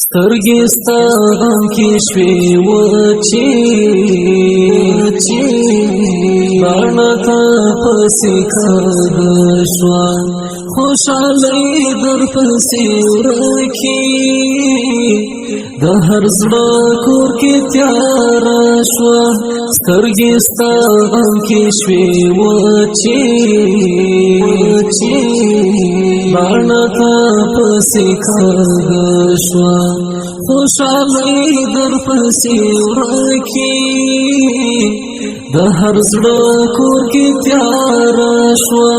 سترګې ستا غم کې شوې وچې باڼه ته پسې کږه شوه خوشحالۍ در پسې ورکې د هر زړه کور کې تیاره شوه سترګې ستا غم کې شوې وچې باڼه ته پسې کږه شوه خوشحالۍ در پسې ورکې د هر زړه کور کې تیاره شوه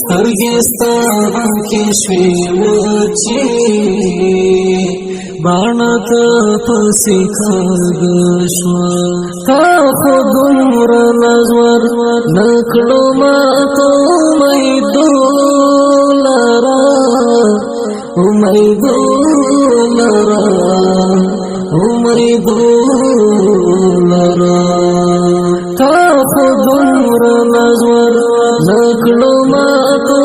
سترګې ستا غم کې شوې وچې باڼه ته پسې کږه شوه تا خو دومره نظر نه کړو ماته امیدولرا تا خو دومره نظر نه کړو ماته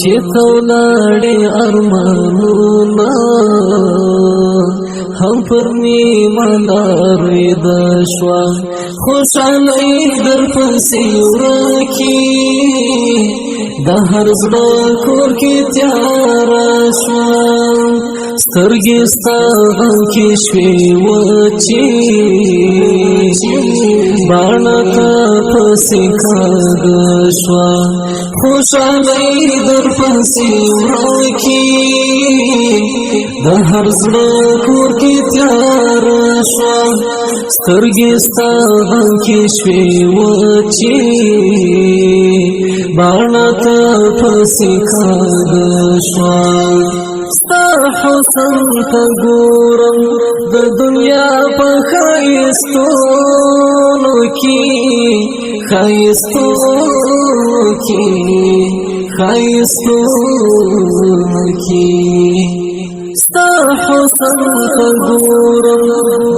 چې ته ولاړې ارمانونه هم پر نیمه لارېده شوه خوشحالۍ در پسې ورکې د هر زړه کور کې تیاره شوه سترګې ستا غم کې شوې وچې باڼه ته پسې کږه شوه خوشحالۍ در پسې ورکې د هر زړه کور کې تیاره شوه سترګې ستا غم کې شوې وچې باڼه ته پسې کږه شوه ستا حسن ته ګورم د دنیا په ښایستونو کې ستا حسن ته ګورم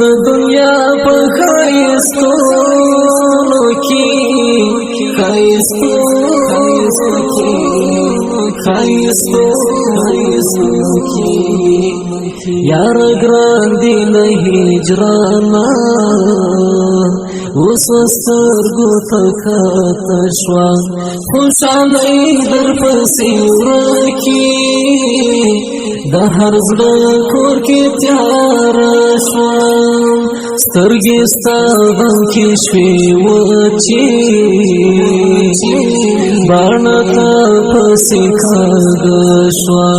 د دنیا په ښایستونو کې یار ګران دی له هجرانا اوس سترګو ته کته شوه خوشحالۍ در پسې ورکې د هر زړه کور کې تیاره شوه سترګې ستا غم کې شوې وچې باڼه ته پسې کږه شوه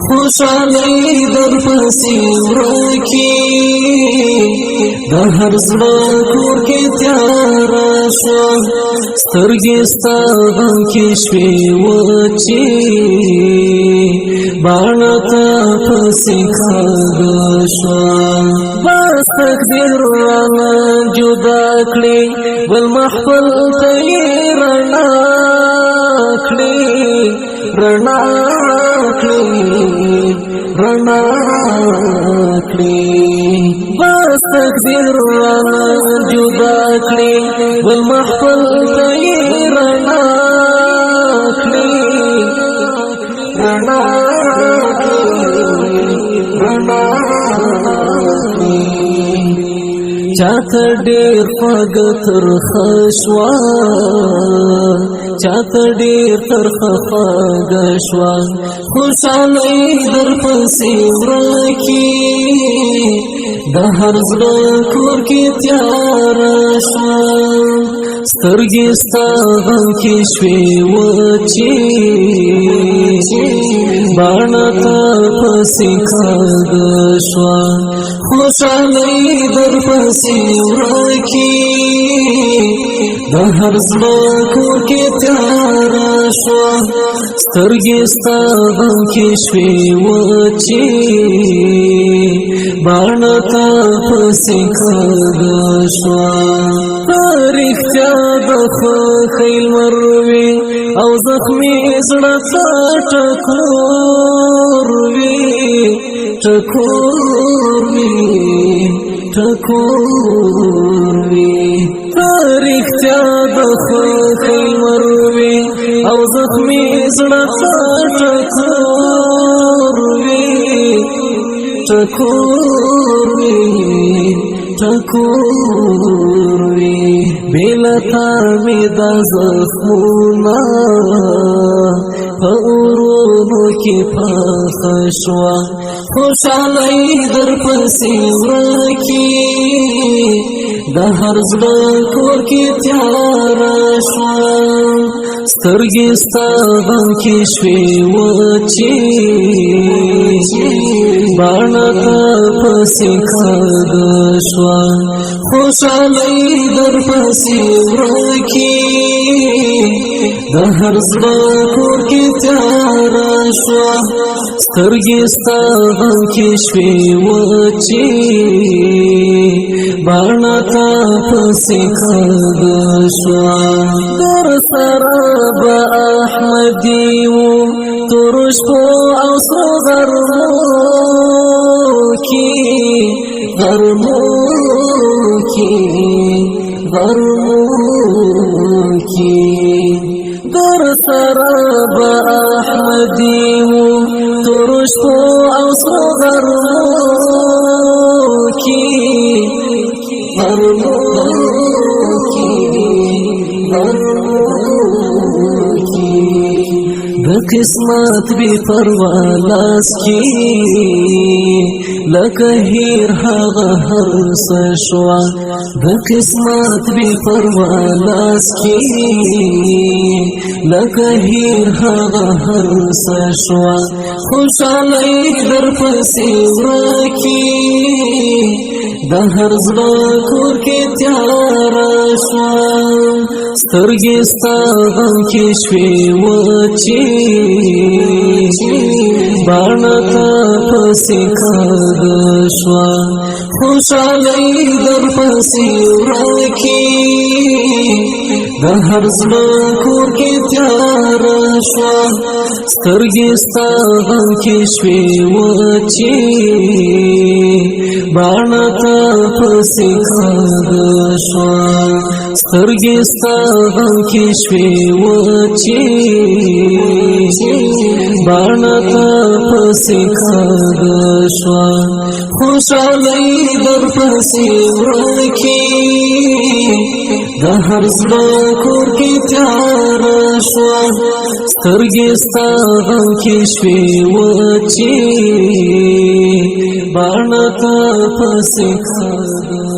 خوشحالۍ در پسې ورکې د هر زړه کور کې تیاره شوه سترګې ستا غم کې شوې وچې باڼه ته پسې کږه شوه بس تقدیر رانه جدا کړې بل محفل ته یې رڼا کړې بس تقدیر رانه جدا کړې بل محفل ته یې رڼا کړې چاته ډېر خواږه ترخه شوه چاته ډېر ترخه خواږه شوه خوشحالۍ در پسې ورکې د هر زړه کور کې تیاره شوه سترګې ستا غم کې شوې وچې باڼه ته پسې کږه شوه خوشحالۍ در پسې ورکې د هر زړه کور کې تیاره شوه سترګې ستا غم کې شوې وچې باڼه ته پسې کږه شوه ته رښتیا د خوښۍ لمر وې او زخمي زړه ته ټکور وې ټکور خوخی مروی او زخمی زړه ټکور وی بیلتا می دا زخمونا پا اورونو کی پخشوا خوشحالی در پسی ورکی دا هر زړه کور کی تیارا شوا سترګې ستا غم کې شوې وچې باڼه ته پسې کږه شوه خوشحالۍ در پسې ورکې د هر زړه کور کې تیاره شوه سترګې ستا غم کې شوې وچې باڼه ته پسې کږه شوه در سره به احمدي وو تورو شپو او سرو غرمو کې در سره به احمدي وو تورو شپو او سرو غرمو کې د قسمت بی پروا لاس کی لکه هیر هغه هر څه شوه د قسمت بی پروا لاس کی لکه هیر هغه هر څه شوه خوشحالۍ در پسې ورکې د هر زړه کور کې تیاره شوه سترګې ستا غم کې شوې وچې باڼه ته پسې کږه شوه خوشحالۍ در پسې ورکې د هر زړه کور کې تیاره شوه سترګې ستا غم کې شوې وچې باڼه ته پسې کږه شوه سترګې ستا غم کې شوې وچې باڼه ته پسې کږه شوه خوشحالۍ در پسې ورکې د هر زړه کور کې تیاره شوه سترګې ستا غم کې شوې وچې باڼه ته پسې کږه